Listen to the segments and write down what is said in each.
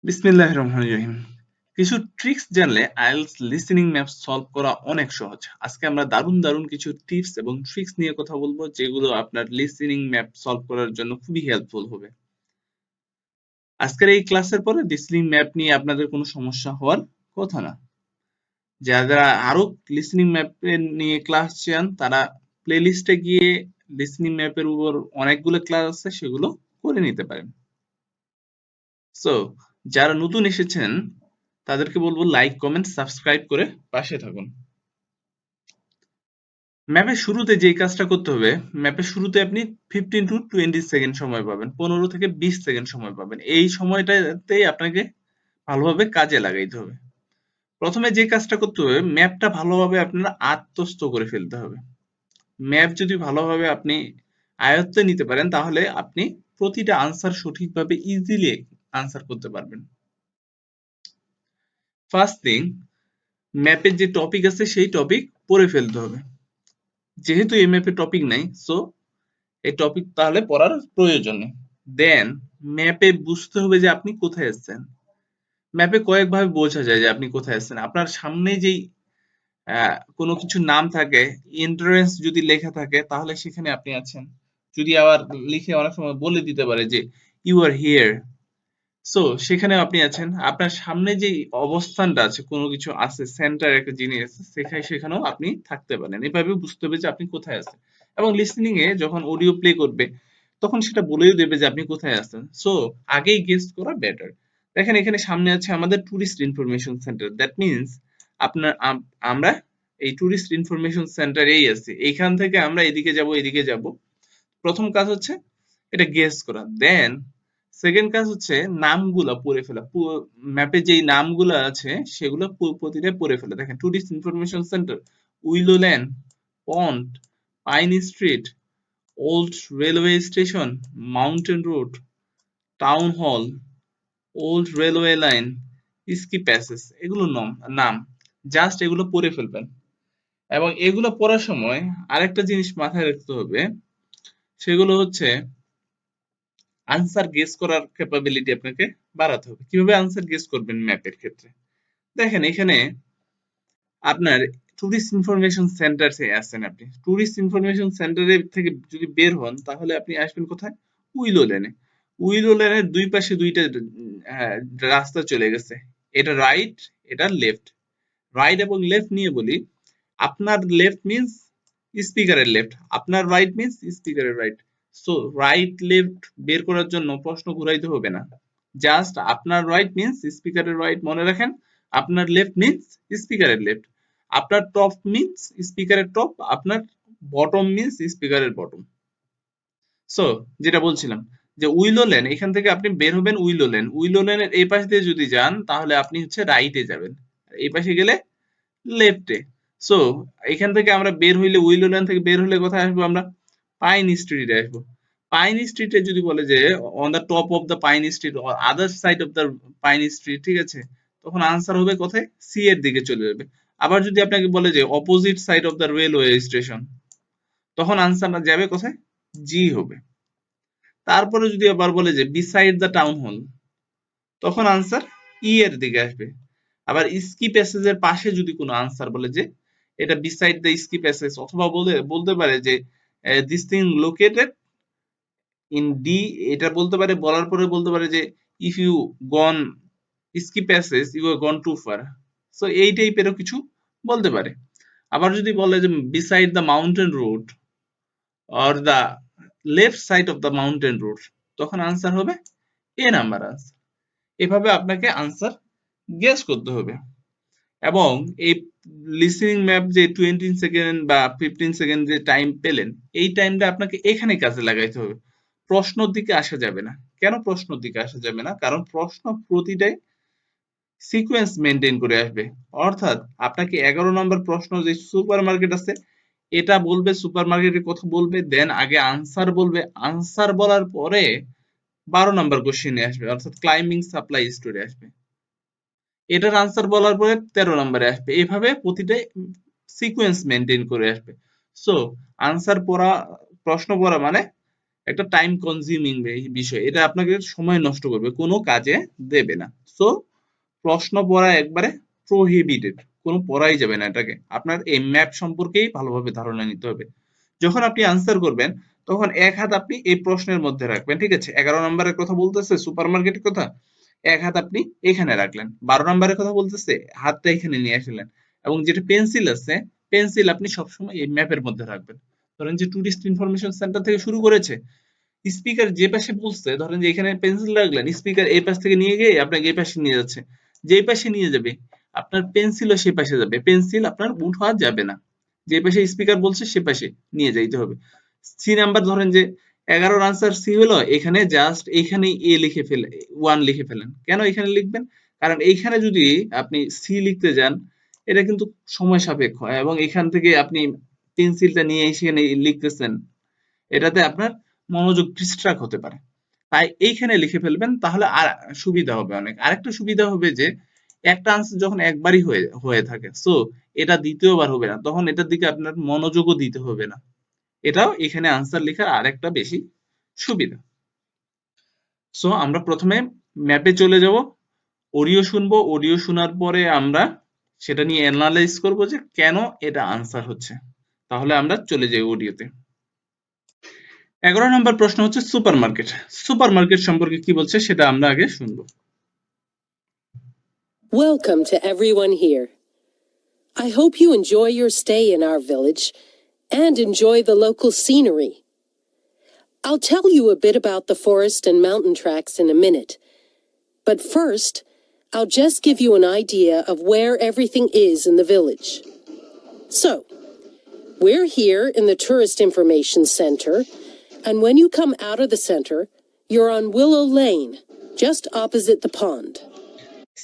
বিসমিল্লাহির রহমানির রহিম। কিছু ট্রিক্স জানলে আইএলটিএস লিসেনিং ম্যাপ সলভ করা অনেক সহজ। আজকে আমরা দারুণ কিছু টিপস এবং ট্রিক্স নিয়ে কথা বলবো যেগুলো আপনার লিসেনিং ম্যাপ সলভ করার জন্য খুবই হেল্পফুল হবে। আজকের এই ক্লাসের পরে লিসেনিং ম্যাপ নিয়ে আপনাদের কোনো সমস্যা হওয়ার কথা না। যারা আরো লিসেনিং ম্যাপ নিয়ে ক্লাস চান তারা প্লেলিস্টে গিয়ে লিসেনিং ম্যাপের উপর অনেকগুলো ক্লাস আছে, সেগুলো করে নিতে পারেন। সো যারা নতুন এসেছেন তাদেরকে বলবো লাইক, কমেন্ট, সাবস্ক্রাইব করে পাশে থাকুন। ম্যাপের শুরুতে যেই কাজটা করতে হবে, ম্যাপের শুরুতে আপনি 15 to 20 সেকেন্ড সময় পাবেন, 15 থেকে 20 সেকেন্ড সময় পাবেন। এই সময়টাতেই আপনাকে ভালোভাবে কাজে লাগাইতে হবে। প্রথমে যে কাজটা করতে হবে, ম্যাপটা ভালোভাবে আপনার আত্মস্থ করে ফেলতে হবে। ম্যাপ যদি ভালোভাবে আপনি আয়ত্তে নিতে পারেন তাহলে আপনি প্রতিটা আনসার সঠিকভাবে ইজিলি আনসার করতে পারবেন। ফার্স্ট থিং, ম্যাপের যে টপিক আছে সেই টপিক পড়ে ফেলতে হবে। যেহেতু এই ম্যাপে টপিক নাই, সো এই টপিক তাহলে পড়ার প্রয়োজন নেই। দেন ম্যাপে বুঝতে হবে যে আপনি কোথায় আছেন। ম্যাপে কয়েকভাবে বোঝা যায় যে আপনি কোথায় আছেন। আপনার সামনে যেই কোনো কিছুর নাম থাকে, এন্ট্রান্স যদি লেখা থাকে তাহলে সেখানে আপনি আছেন। যদি আবার লিখে অনেক সময় বলে দিতে পারে যে ইউ আর হিয়ার, সো সেখানেও আপনি আছেন। আপনার সামনে যে অবস্থানটা আছে, কোনো কিছু আছে, সেন্টার একটা জিনিস আছে, সেখানেও আপনি থাকতে পারেন। এভাবে বুঝতে হবে যে আপনি কোথায় আছেন। এবং লিসেনিং এ যখন অডিও প্লে করবে তখন সেটা বলেও দেবে যে আপনি কোথায় আছেন। সো আগেই গেস করা বেটার। দেখেন এখানে সামনে আছে আমাদের tourist information centre. That means আপনার আমরা এই টুরিস্ট ইনফরমেশন সেন্টারেই আছি। এইখান থেকে আমরা এদিকে যাব। প্রথম কাজ হচ্ছে এটা গেস করা। দেন সেকেন্ড কাজ হচ্ছে নামগুলা পড়ে ফেলা। ম্যাপে যেই নামগুলা আছে সেগুলো প্রতিটা পড়ে ফেলা। দেখেন tourist information centre, willow land, pond, pine street, old railway station, mountain road, town hall, old railway line, ski passage, এগুলো নাম। জাস্ট এগুলো পড়ে ফেলবেন। এবং এগুলো পড়ার সময় আরেকটা জিনিস মাথায় রাখতে হবে, সেগুলো হচ্ছে আনসার গেস করার ক্যাপাবিলিটি আপনাকে বাড়াতে হবে। কিভাবে আনসার গেস করবেন ম্যাপের ক্ষেত্রে? দেখেন এখানে আপনার টুরিস্ট ইনফরমেশন সেন্টার এ আছেন। আপনি টুরিস্ট ইনফরমেশন সেন্টারে থেকে যদি বের হন তাহলে আপনি আসবেন কোথায়? উইলো লেনে। উইলো লেনের দুই পাশে দুইটা রাস্তা চলে গেছে। এটা রাইট, এটা লেফট। রাইট এবং লেফট নিয়ে বলি। আপনার লেফট মিন্স স্পিকারের লেফট, আপনার রাইট মিন্স স্পিকারের রাইট। সো রাইট লেফট বের করার জন্য প্রশ্ন ঘুরাইতে হবে না। জাস্ট আপনার রাইট মিন্স স্পিকারের রাইট মনে রাখেন, আপনার লেফট মিন্স স্পিকারের লেফট, আপনার টপ মিন্স স্পিকারের টপ, আপনার বটম মিন্স স্পিকারের বটম। সো যেটা বলছিলাম যে উইলো লেন, এখান থেকে আপনি বের হবেন উইলো লেন। উইলো লেনের এই পাশ দিয়ে যদি যান তাহলে আপনি হচ্ছে রাইটে যাবেন, এই পাশে গেলে লেফটে। সো এখান থেকে আমরা বের হইলে, উইলো লেন থেকে বের হলে কোথায় আসবো আমরা? পাইন স্ট্রিটে আসবো। পাইন স্ট্রিটে যদি বলে যে on the top of the pine street or other side of the pine street, ঠিক আছে, তখন আনসার হবে কোথায়? সি এর দিকে চলে যাবে। আবার যদি আপনাকে বলে যে opposite side of the railway station, তখন আনসার যাবে কোথায়? জি হবে। তারপরে যদি আবার বলে যে বিসাইড দ্য টাউন হল, তখন আনসার ই এর দিকে আসবে। আবার স্কি প্যাসেজের পাশে যদি কোনো আনসার বলে যে এটা বিসাইড দ্য স্কি প্যাসেজ, অথবা বলতে পারে যে this thing located in D, এটা বলতে পারে। বলার পরে বলতে পারে যে if you gone ski passage you are gone too far. So এই টাইপেরও কিছু বলতে পারে। আবার যদি বলে যে beside the mountain road or the left side of the mountain road, তখন আনসার হবে এ নাম্বার আনসার। এভাবে আপনাকে আনসার গেস করতে হবে। এবং এই লিসেনিং ম্যাপ যে 20 সেকেন্ড বা 15 সেকেন্ড যে টাইম পেলেন, এই টাইমটা আপনাকে এখানে কাজে লাগাইতে হবে। প্রশ্নর দিকে আসা যাবে না। কেন প্রশ্নর দিকে আসা যাবে না? কারণ প্রশ্ন প্রতিটাই সিকোয়েন্স মেনটেন করে আসবে। অর্থাৎ আপনাকে 11 নম্বর প্রশ্ন যে সুপার মার্কেট আছে এটা বলবে, সুপার মার্কেটের কথা বলবে, দেন আগে আনসার বলবে, আনসার বলার পরে 12 নম্বর কোশ্চেনে আসবে, অর্থাৎ ক্লাইম্বিং সাপ্লাই স্টোরে আসবে। এটার আনসার বলার পরে 13 নম্বরে আসবে। এভাবে প্রতিটা সিকোয়েন্স মেনটেন করে আসবে। সো আনসার পড়া, প্রশ্ন পড়া মানে একটা টাইম কনজিউমিং বিষয়, এটা আপনাকে সময় নষ্ট করবে, কোনো কাজে দেবে না। সো প্রশ্ন পড়া একবারে প্রহিবিটেড, কোনো পড়াই যাবে না এটাকে। আপনার এই ম্যাপ সম্পর্কেই ভালোভাবে ধারণা নিতে হবে। যখন আপনি আনসার করবেন তখন এক হাত আপনি এই প্রশ্নের মধ্যে রাখবেন, ঠিক আছে? 11 নম্বরের কথা বলতেছে সুপারমার্কেটের কথা, এক হাত আপনি এখানে রাখলেন। 12 নম্বরের কথা বলতেছে, হাতটা এখানে নিয়ে আসলেন। এবং যেটা পেন্সিল আছে, পেন্সিল আপনি সবসময় এই ম্যাপের মধ্যে রাখবেন। ধরেন যে টুরিস্ট ইনফরমেশন সেন্টার থেকে শুরু করেছে, স্পিকার যে পাশে বলছে, ধরেন যে এখানে পেন্সিল রাখলেন, স্পিকার এই পাশ থেকে নিয়ে গিয়ে আপনাকে এই পাশে নিয়ে যাচ্ছে, যেই পাশে নিয়ে যাবে আপনার পেন্সিলও সেই পাশে যাবে, পেন্সিল আপনার উঠা যাবে না, যে পাশে স্পিকার বলছে সে পাশে নিয়ে যাইতে হবে। সি নাম্বার, ধরেন যে 11 আনসার সি হলো, এখানে জাস্ট এইখানে এ লিখে ফেলে 1 লিখে ফেলেন। কেন এখানে লিখবেন? কারণ এইখানে যদি আপনি সি লিখতে যান এটা কিন্তু সময় সাপেক্ষ, এবং এখান থেকে আপনি পেন্সিলটা নিয়ে এখানে লিখতেছেন, এটাতে আপনার মনোযোগ ডিস্ট্রাক্ট হতে পারে। তাই এইখানে লিখে ফেলবেন, তাহলে আর সুবিধা হবে অনেক। আরেকটা সুবিধা হবে যে একটা আনসার যখন একবারই হয়ে হয়ে থাকে, সো এটা দ্বিতীয়বার হবে না, তখন এটার দিকে আপনার মনোযোগও দিতে হবে না। এটাও এখানে আনসার লেখার আরেকটা বেশি সুবিধা। সো আমরা প্রথমে ম্যাপে চলে যাব, অডিও শুনবো, অডিও শোনার পরে আমরা সেটা নিয়ে অ্যানালাইজ করব যে কেন এটা আনসার হচ্ছে। তাহলে আমরা চলে যাই অডিওতে। 11 নম্বর প্রশ্ন হচ্ছে সুপারমার্কেট। সুপারমার্কেট সম্পর্কে কি বলছে সেটা আমরা আগে শুনবো। Welcome to everyone here. I hope you enjoy your stay in our village and enjoy the local scenery. I'll tell you a bit about the forest and mountain tracks in a minute. But first, I'll just give you an idea of where everything is in the village. So, we're here in the Tourist Information Center, and when you come out of the center, you're on Willow Lane, just opposite the pond.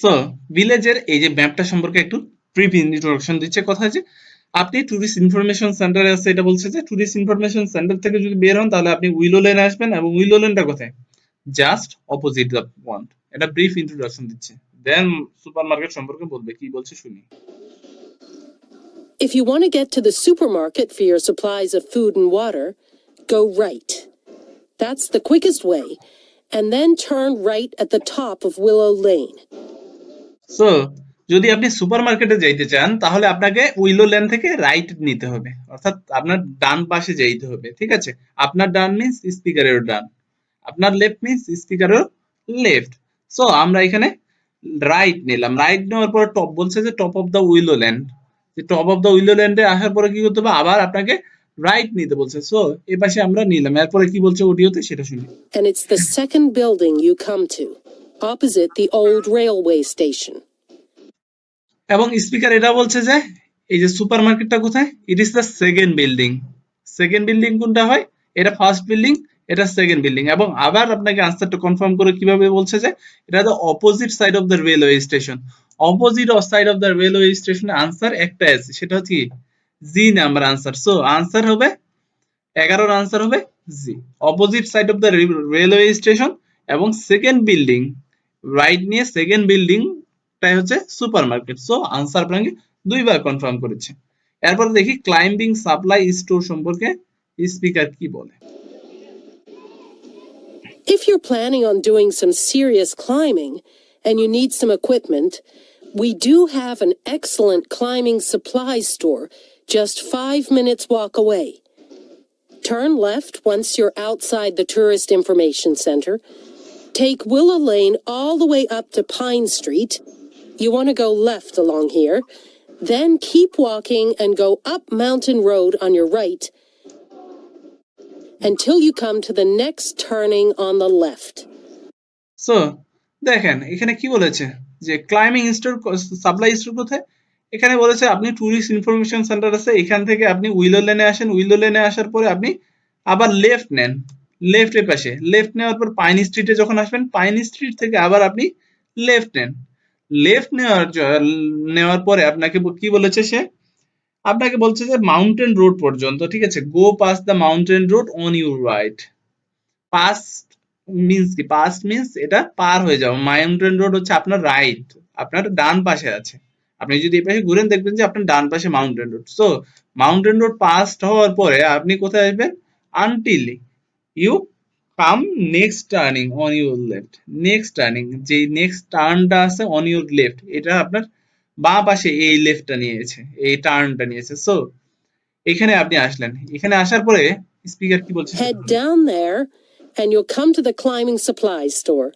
So ভিলেজের এই যে ম্যাপটা সম্পর্কে একটু brief introduction দিচ্ছে। কথা যে আপনি টুরিস্ট ইনফরমেশন সেন্টারে আছে, এটা বলছে যে টুরিস্ট ইনফরমেশন সেন্টার থেকে যদি বের হন তাহলে আপনি উইলো লেনে আসবেন, এবং উইলো লেনটা কোথায়? Just opposite the pond. এটা ব্রিফ ইন্ট্রোডাকশন দিচ্ছে, দেন সুপারমার্কেট সম্পর্কে বলবে, কি বলছে শুনি। If you want to get to the supermarket for your supplies of food and water, go right. That's the quickest way, and then turn right at the top of Willow Lane. So যদি আপনি সুপারমার্কেটে যাইতে চান তাহলে আপনাকে উইলো lane থেকে right নিতে হবে, অর্থাৎ আপনার ডান পাশে যাইতে হবে, ঠিক আছে? আপনার ডান মিন্স স্পিকারের ডান, আপনার লেফট মিন্স স্পিকারের লেফট। সো আমরা এখানে রাইট নিলাম, রাইট নেওয়ার পর টপ বলছে যে টপ অফ দ্য উইলো ল্যান্ড, যে টপ অফ দ্য উইলো ল্যান্ডে আসার পরে কি করতে হবে, আবার আপনাকে রাইট নিতে বলছে। সো এই পাশে আমরা নিলাম, এরপরে কি বলছে অডিওতে সেটা শুনি। And it's the second building you come to, opposite the old railway station. এবং স্পিকার এটা বলছে যে এই যে সুপারমার্কেটটা কোথায়, it is the second building. Second building কোনটা হয়? এটা ফার্স্ট বিল্ডিং, এটা সেকেন্ড বিল্ডিং। এবং আবার আপনাকে আনসারটা কনফার্ম করে কিভাবে বলছে যে এটা the opposite side of the railway station. Opposite side of the railway স্টেশনে আনসার একটাই আছে, সেটা হচ্ছে কি? G number answer. So answer হবে 11 আনসার হবে G, opposite side of the railway station এবং সেকেন্ড বিল্ডিং, রাইট নিয়ে সেকেন্ড বিল্ডিং টাই হচ্ছে সুপারমার্কেট। সো আনসার আপনাকে দুইবার কনফার্ম করেছে। এরপর দেখি ক্লাইম্বিং সাপ্লাই স্টোর সম্পর্কে স্পিকার কি বলে। If you're planning on doing some serious climbing and you need some equipment, we do have an excellent climbing supply store just 5 minutes walk away. Turn left once you're outside the Tourist Information Center. Take Willow Lane all the way up to Pine Street. You want to go left along here. Then keep walking and go up Mountain Road on your right until you come to the next turning on the left. So দেখেন এখানে কি বলেছে যে climbing store supply store কোথায়, এখানে বলেছে আপনি tourist information centre আছে, এখান থেকে আপনি উইলো লেনে আসেন, উইলো লেনে আসার পরে আপনি আবার লেফট নেন, লেফটের পাশে লেফট নেওয়ার পর পাইন স্ট্রিটে যখন আসবেন, পাইন স্ট্রিট থেকে আবার আপনি লেফট নেন। লেফট নেওয়ার পরে আপনাকে কি বলেছে সে, আপনাকে বলছে যে মাউন্টেন রোড পর্যন্ত, ঠিক আছে? Go pass the mountain road on your right. Past means কি? পাস্ট মিন্স এটা পার হয়ে যাও, মাউন্টেন রোড হচ্ছে আপনার রাইট, আপনার ডান পাশে আছে। আপনি যদি এই পাশে ঘুরেন দেখবেন যে আপনার ডান পাশে mountain road. So mountain road past হওয়ার পরে আপনি কোথায় আসবেন? Until you come next turning on your left. Next turning, যে নেক্সট টার্নটা আছে অন ইউর লেফট, এটা আপনার বাঁ পাশে এই লেফটটা নিয়েছে, এই টার্নটা নিয়েছে। সো এখানে আপনি আসলেন, এখানে আসার পরে স্পিকার কি বলছে সেটা Head down there and you'll come to the climbing supplies store.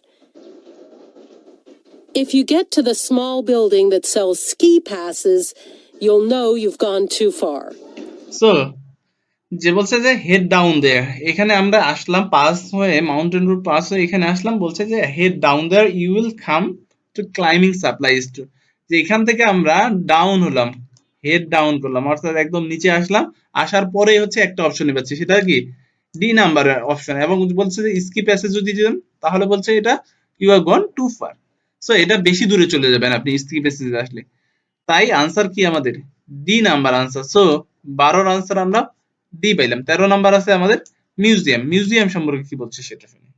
If you get to the small building that sells ski passes, you'll know you've gone too far. So যে বলছে যে হেড ডাউন দেয়ার, এখানে আমরা আসলাম pass হয়ে, mountain road pass হয়ে এখানে আসলাম, বলছে যে head down there you will come to climbing supply store. যে এখান থেকে আমরা ডাউন হলাম, হেড ডাউন করলাম, অর্থাৎ একদম নিচে আসলাম, আসার পরেই হচ্ছে একটা অপশন পাচ্ছি, সেটা কি ডি নাম্বারের অপশন, এবং বলছে যে স্কি প্যাসেজ যদি যান তাহলে বলছে এটা you are gone too far. So এটা বেশি দূরে চলে যাবেন আপনি স্কি প্যাসেজে আসলে। তাই আনসার কি আমাদের D number answer. So 12 answer আমরা ডি পাইলাম। 13 নাম্বার আছে আমাদের মিউজিয়াম। মিউজিয়াম সম্পর্কে কি বলছে সেটা শুনি।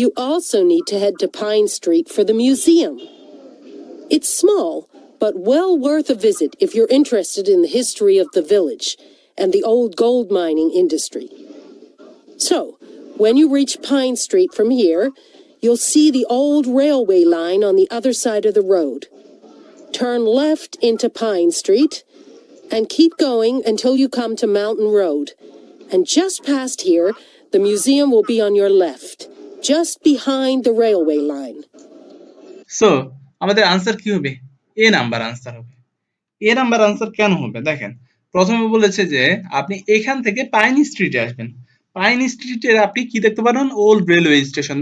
You also need to head to Pine Street for the museum. It's small, but well worth a visit if you're interested in the history of the village and the old gold mining industry. So, when you reach Pine Street from here, you'll see the old railway line on the other side of the road. Turn left into Pine Street and keep going until you come to Mountain Road. And just past here, the museum will be on your left, just behind the railway line. So আমাদের answer কি হবে? A number answer হবে। A number answer কেন হবে দেখেন, প্রথমে বলেছে যে আপনি এখান থেকে পাইন স্ট্রিটে আসবেন। পাইন স্ট্রিটের আপনি কি দেখতে পারবেন? Old railway station,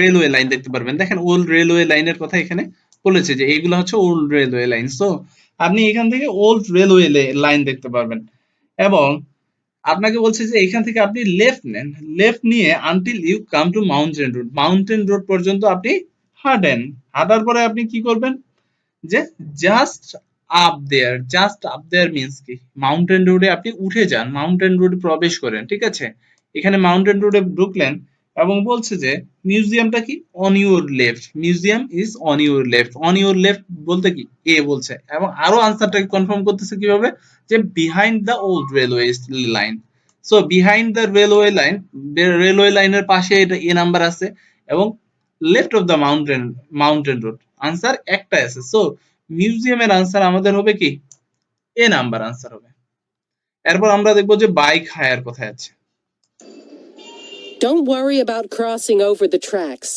railway line দেখতে পারবেন। দেখেন ওল্ড রেলওয়ে লাইনের কথা এখানে বলেছে যে এইগুলো হচ্ছে ওল্ড রেলওয়ে লাইন। সো আপনি এখান থেকে ওল্ড রেলওয়ে লাইন দেখতে পারবেন, এবং আপনাকে বলছে যে এখান থেকে আপনি লেফট নেন, লেফট নিয়ে until you come to mountain road, mountain road পর্যন্ত আপনি হাঁটেন। হাঁটার পরে আপনি কি করবেন? যে just up there, just up there means কি মাউন্টেন রোডে আপনি উঠে যান, মাউন্টেন রোডে প্রবেশ করেন, ঠিক আছে? এখানে মাউন্টেন রোডে ঢুকলেন এবং বলছে যে মিউজিয়ামটা কি on your left, museum is on your left. On your left বলতে কি এ বলছে, এবং আরো আনসারটাকে কনফার্ম করতেছে কিভাবে? যে behind the old railway line. So behind the railway line, railway লাইনের পাশে এটা এ নাম্বার আছে, এবং left of the mountain road, answer একটাই আছে। সো মিউজিয়ামের আনসার আমাদের হবে কি এ নাম্বার আনসার হবে। এরপর আমরা দেখবো যে বাইক হায়ার কোথায় আছে। Don't worry about crossing over the tracks.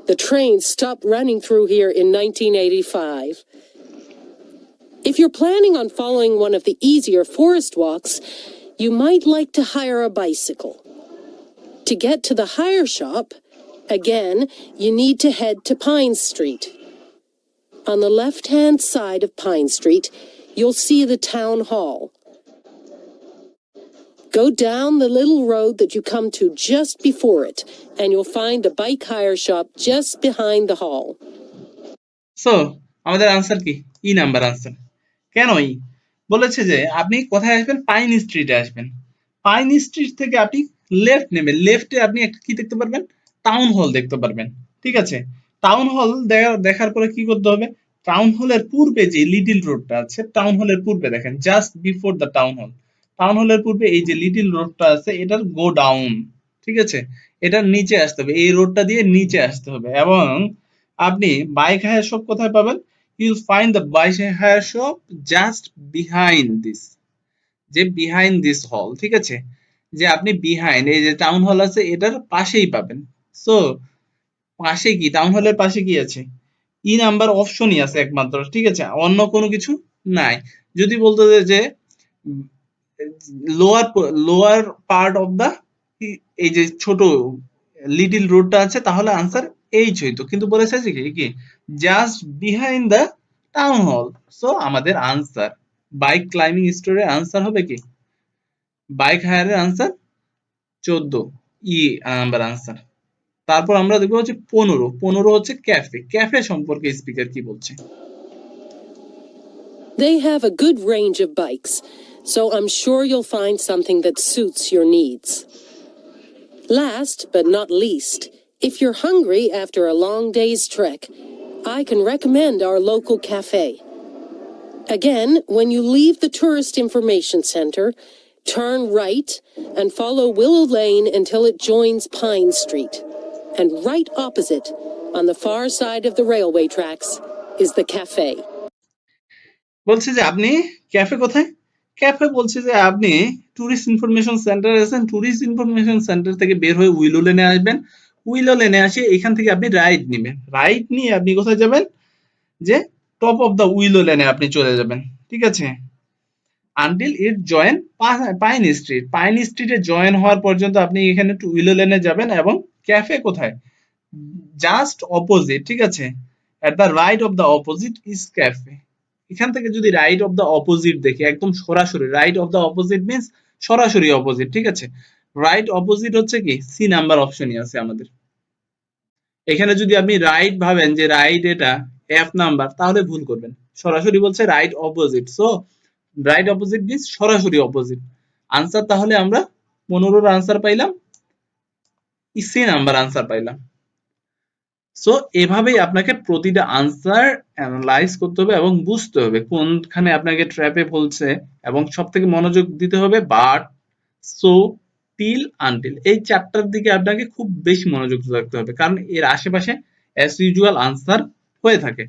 The train stopped running through here in 1985. If you're planning on following one of the easier forest walks, you might like to hire a bicycle. To get to the hire shop, again, you need to head to Pine Street. On the left-hand side of Pine Street, you'll see the town hall. Go down the little road that you come to just before it, and you'll find the bike hire shop just behind the hall. So আমাদের answer কি ই number answer. কেন ই? বলেছে যে আপনি কোথায় আসবেন? Pine স্ট্রিটে আসবেন। পাইন স্ট্রিট থেকে আপনি লেফট নেবেন, লেফটে আপনি একটা কি দেখতে পারবেন? টাউন হল দেখতে পারবেন, ঠিক আছে? টাউন হল দেখার পরে কি করতে হবে? টাউন হলের পূর্বে যে লিটল রোডটা আছে, টাউন হলের পূর্বে দেখেন জাস্ট বিফোর দ্য টাউন হল, টাউন হলের পূর্বে এই যে লিটল রোডটা আছে এটার গো ডাউন, ঠিক আছে? এটার নিচে আসতে হবে, এই রোডটা দিয়ে নিচে আসতে হবে, এবং আপনি বাইক হায়ার শপ কোথায় পাবেন? you'll find the bike hire shop just behind this, যে behind this hall, ঠিক আছে? যে আপনি behind এই যে টাউন হল আছে এটার পাশেই পাবেন। সো পাশে কি, টাউন হলের পাশে কি আছে? ই নাম্বার অপশনই আছে একমাত্র, ঠিক আছে? অন্য কোনো কিছু নাই। যদি বলতো যে lower lower part of the, এই যে ছোট লিটল রোডটা আছে, তাহলে আনসার এইচ হইতো, কিন্তু বলেছে যে কি just behind the town hall. So আমাদের আনসার বাইক ক্লাইম্বিং স্টোরের আনসার হবে কি বাইক হায়ারের আনসার 14 ই নাম্বার আনসার। তারপর আমরা দেখবো হচ্ছে 15 হচ্ছে ক্যাফে। ক্যাফে সম্পর্কে স্পিকার কি বলছে। They have a good range of bikes, so I'm sure you'll find something that suits your needs. Last but not least, if you're hungry after a long day's trek, I can recommend our local cafe. Again, when you leave the Tourist Information Center, Turn right and follow Willow Lane until it joins Pine Street. And right opposite, on the far side of the railway tracks, is the cafe. বলছে যে আপনি cafe কোথায়? Cafe বলছে যে আপনি tourist information সেন্টারে আছেন, tourist information centre থেকে বের হয়ে উইলো লেনে আসবেন, উইলো লেনে আসে এখান থেকে আপনি রাইট নেবেন, রাইট নিয়ে আপনি কোথায় যাবেন, যে টপ অফ দ্য উইলো লেনে আপনি চলে যাবেন, ঠিক আছে, আনটিল ইট জয়েন পাইন স্ট্রিট, পাইন স্ট্রিটে জয়েন হওয়ার পর্যন্ত আপনি এখানে উইলো লেনে যাবেন এবং ক্যাফে কোথায়, জাস্ট অপোজিট, ঠিক আছে, at the right of the opposite is cafe. এখান থেকে যদি রাইট অফ দ্য অপোজিট দেখি, একদম সরাসরি right of the opposite means সরাসরি অপোজিট, ঠিক আছে, রাইট অপোজিট হচ্ছে কি সি নাম্বার অপশনই আছে আমাদের। এখানে যদি আপনি রাইট ভাবেন যে রাইট এটা এফ নাম্বার, তাহলে ভুল করবেন, সরাসরি বলছে right opposite, so right opposite means সরাসরি অপোজিট। আনসার তাহলে আমরা 15 আনসার পাইলাম, সি নাম্বার আনসার পাইলাম। সো এভাবেই আপনাকে প্রতিটা আনসার অ্যানালাইজ করতে হবে এবং বুঝতে হবে কোনখানে আপনাকে ট্র্যাপে ফেলছে, এবং সব থেকে মনোযোগ দিতে হবে বাট, সো, টিল, আনটিল, এই চারটার দিকে আপনাকে খুব বেশি মনোযোগ রাখতে হবে, কারণ এর আশেপাশে অ্যাজ ইউজুয়াল আনসার হয়ে থাকে।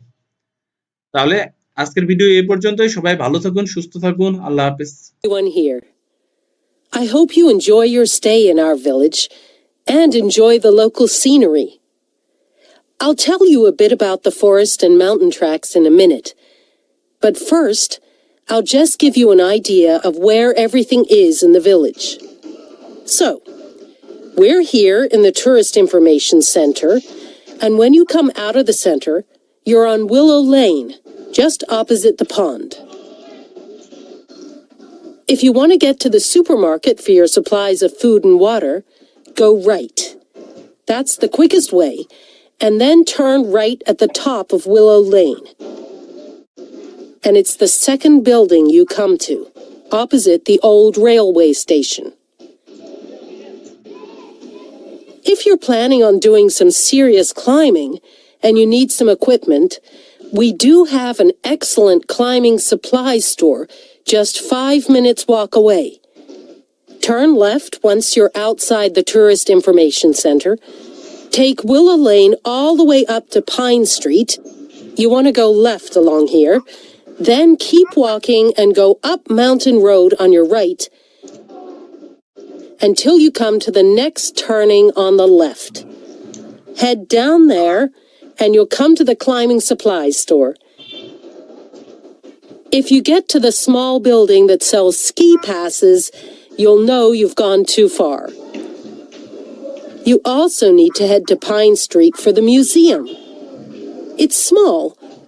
তাহলে আজকের ভিডিও এই পর্যন্তই, সবাই ভালো থাকুন, সুস্থ থাকুন, আল্লাহ হাফেজ। Everyone here. I hope you enjoy your stay in our village and enjoy the local scenery. I'll tell you a bit about the forest and mountain tracks in a minute. But first, I'll just give you an idea of where everything is in the village. So, we're here in the Tourist Information Center, and when you come out of the center, you're on Willow Lane, just opposite the pond. If you want to get to the supermarket for your supplies of food and water, go right. That's the quickest way, and then turn right at the top of Willow Lane. And it's the second building you come to, opposite the old railway station. If you're planning on doing some serious climbing and you need some equipment, we do have an excellent climbing supply store just 5 minutes walk away. Turn left once you're outside the Tourist Information Center. Take Willow Lane all the way up to Pine Street. You want to go left along here. Then keep walking and go up Mountain Road on your right until you come to the next turning on the left. Head down there and you'll come to the climbing supplies store. If you get to the small building that sells ski passes, you'll know you've gone too far. You also need to head to Pine Street for the museum. It's small,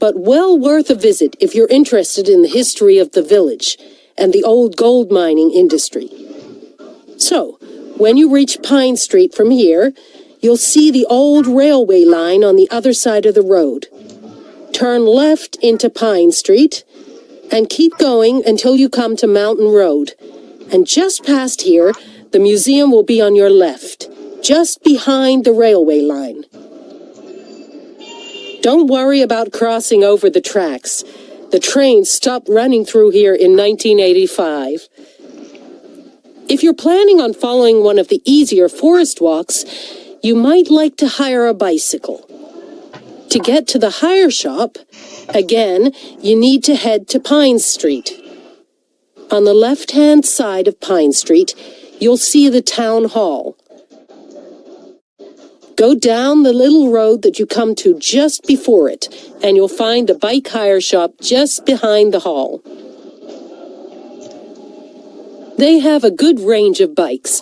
but well worth a visit if you're interested in the history of the village and the old gold mining industry. So, when you reach Pine Street from here, you'll see the old railway line on the other side of the road. Turn left into Pine Street and keep going until you come to Mountain Road. And just past here, the museum will be on your left, just behind the railway line. Don't worry about crossing over the tracks. The train stopped running through here in 1985. If you're planning on following one of the easier forest walks, you might like to hire a bicycle. To get to the hire shop, again, you need to head to Pine Street. On the left-hand side of Pine Street, you'll see the town hall. Go down the little road that you come to just before it, and you'll find the bike hire shop just behind the hall. They have a good range of bikes,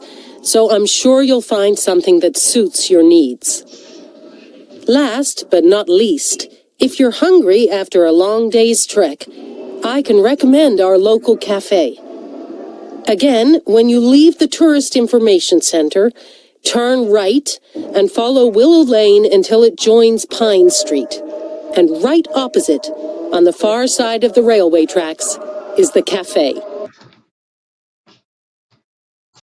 so I'm sure you'll find something that suits your needs. Last but not least, if you're hungry after a long day's trek, I can recommend our local cafe. Again, when you leave the Tourist Information Center, turn right and follow Willow Lane until it joins Pine Street. And right opposite, on the far side of the railway tracks, is the cafe.